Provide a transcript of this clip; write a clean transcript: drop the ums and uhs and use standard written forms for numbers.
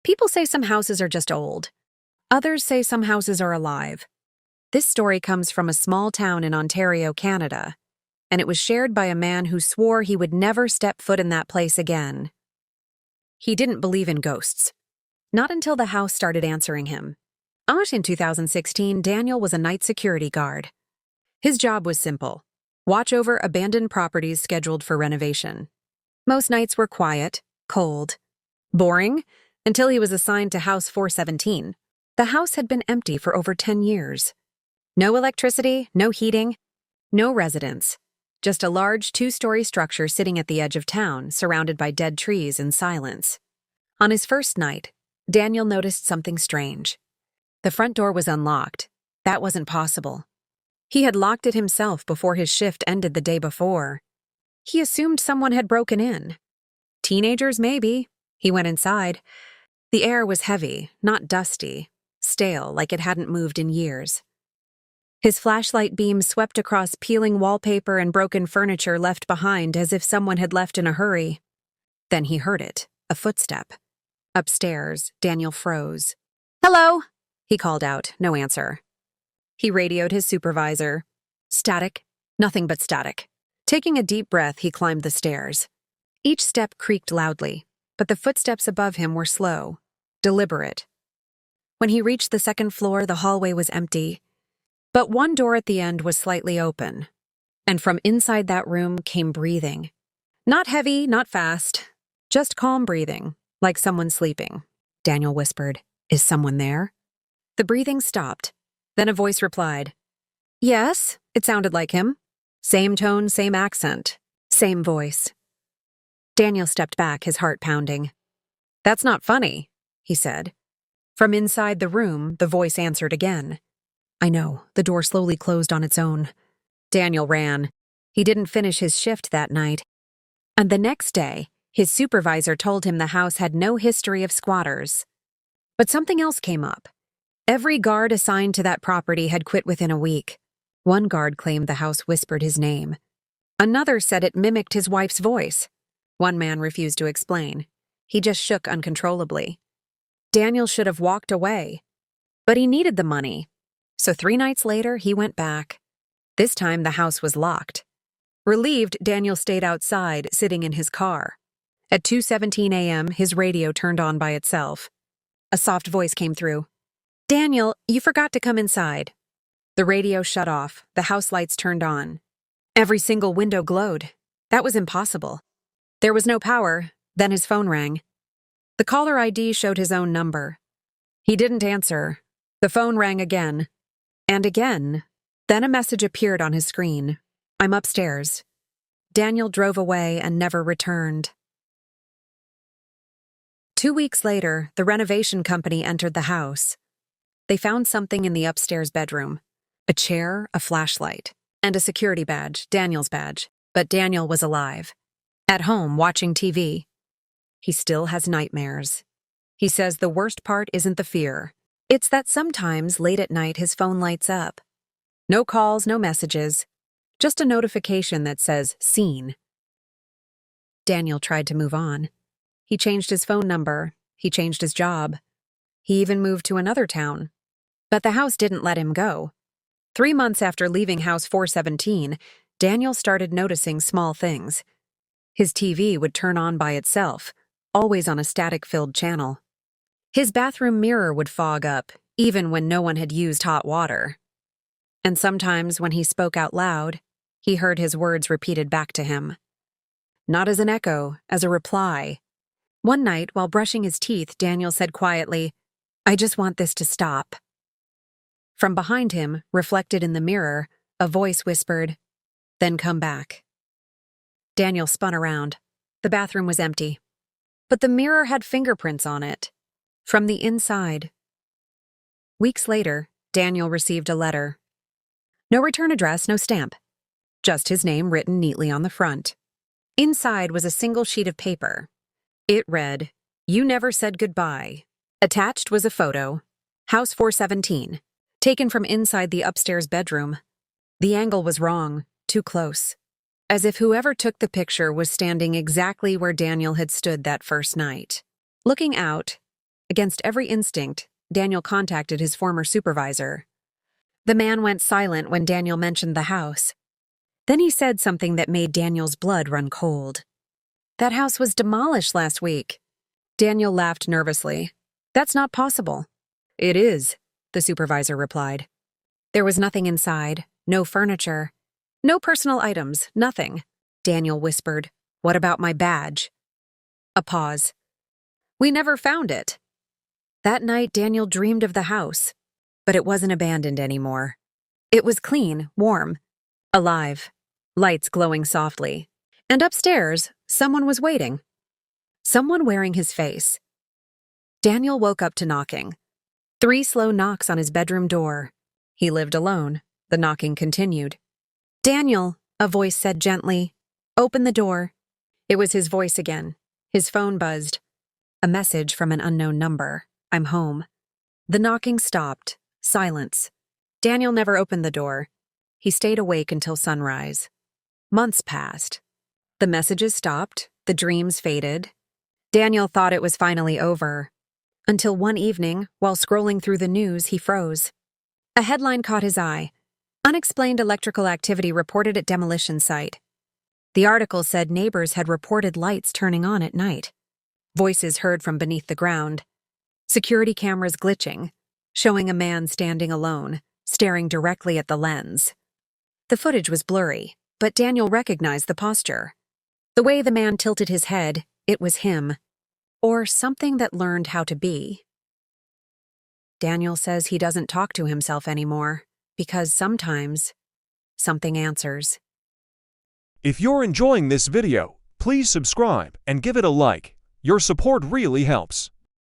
People say some houses are just old. Others say some houses are alive. This story comes from a small town in Ontario, Canada, and it was shared by a man who swore he would never step foot in that place again. He didn't believe in ghosts. Not until the house started answering him. In 2016, Daniel was a night security guard. His job was simple: watch over abandoned properties scheduled for renovation. Most nights were quiet, cold, boring, until he was assigned to House 417. The house had been empty for over 10 years. No electricity, no heating, no residents. Just a large 2-story structure sitting at the edge of town, surrounded by dead trees and silence. On his first night, Daniel noticed something strange. The front door was unlocked. That wasn't possible. He had locked it himself before his shift ended the day before. He assumed someone had broken in. Teenagers, maybe. He went inside. The air was heavy, not dusty, stale, like it hadn't moved in years. His flashlight beam swept across peeling wallpaper and broken furniture left behind as if someone had left in a hurry. Then he heard it, a footstep. Upstairs, Daniel froze. "Hello," he called out, no answer. He radioed his supervisor. Static, nothing but static. Taking a deep breath, he climbed the stairs. Each step creaked loudly, but the footsteps above him were slow, deliberate. When he reached the second floor, the hallway was empty. But one door at the end was slightly open, and from inside that room came breathing. Not heavy, not fast, just calm breathing, like someone sleeping. Daniel whispered, "Is someone there?" The breathing stopped. Then a voice replied. "Yes," it sounded like him. Same tone, same accent, same voice. Daniel stepped back, his heart pounding. "That's not funny," he said. From inside the room, the voice answered again. "I know." The door slowly closed on its own. Daniel ran. He didn't finish his shift that night. And the next day, his supervisor told him the house had no history of squatters. But something else came up. Every guard assigned to that property had quit within a week. One guard claimed the house whispered his name. Another said it mimicked his wife's voice. One man refused to explain. He just shook uncontrollably. Daniel should have walked away. But he needed the money. So 3 nights later, he went back. This time, the house was locked. Relieved, Daniel stayed outside, sitting in his car. At 2:17 a.m., his radio turned on by itself. A soft voice came through. "Daniel, you forgot to come inside." The radio shut off. The house lights turned on. Every single window glowed. That was impossible. There was no power. Then his phone rang. The caller ID showed his own number. He didn't answer. The phone rang again. And again. Then a message appeared on his screen. "I'm upstairs." Daniel drove away and never returned. 2 weeks later, the renovation company entered the house. They found something in the upstairs bedroom. A chair, a flashlight, and a security badge, Daniel's badge. But Daniel was alive. At home, watching TV. He still has nightmares. He says the worst part isn't the fear. It's that sometimes, late at night, his phone lights up. No calls, no messages. Just a notification that says, "Seen." Daniel tried to move on. He changed his phone number. He changed his job. He even moved to another town. But the house didn't let him go. 3 months after leaving House 417, Daniel started noticing small things. His TV would turn on by itself, always on a static-filled channel. His bathroom mirror would fog up, even when no one had used hot water. And sometimes, when he spoke out loud, he heard his words repeated back to him. Not as an echo, as a reply. One night, while brushing his teeth, Daniel said quietly, "I just want this to stop." From behind him, reflected in the mirror, a voice whispered, "Then come back." Daniel spun around. The bathroom was empty. But the mirror had fingerprints on it. From the inside. Weeks later, Daniel received a letter. No return address, no stamp. Just his name written neatly on the front. Inside was a single sheet of paper. It read, "You never said goodbye." Attached was a photo. House 417. Taken from inside the upstairs bedroom. The angle was wrong, too close. As if whoever took the picture was standing exactly where Daniel had stood that first night. Looking out, Against every instinct, Daniel contacted his former supervisor. The man went silent when Daniel mentioned the house. Then he said something that made Daniel's blood run cold. "That house was demolished last week." Daniel laughed nervously. "That's not possible." "It is," the supervisor replied. "There was nothing inside, no furniture, no personal items, nothing." Daniel whispered, "What about my badge?" A pause. "We never found it." That night, Daniel dreamed of the house, but it wasn't abandoned anymore. It was clean, warm, alive, lights glowing softly. And upstairs, someone was waiting. Someone wearing his face. Daniel woke up to knocking. 3 slow knocks on his bedroom door. He lived alone. The knocking continued. "Daniel," a voice said gently. "Open the door." It was his voice again. His phone buzzed. A message from an unknown number. "I'm home." The knocking stopped. Silence. Daniel never opened the door. He stayed awake until sunrise. Months passed. The messages stopped. The dreams faded. Daniel thought it was finally over. Until one evening, while scrolling through the news, he froze. A headline caught his eye. "Unexplained electrical activity reported at demolition site." The article said neighbors had reported lights turning on at night. Voices heard from beneath the ground. Security cameras glitching, showing a man standing alone, staring directly at the lens. The footage was blurry, but Daniel recognized the posture. The way the man tilted his head, it was him. Or something that learned how to be. Daniel says he doesn't talk to himself anymore, because sometimes something answers. If you're enjoying this video, please subscribe and give it a like. Your support really helps.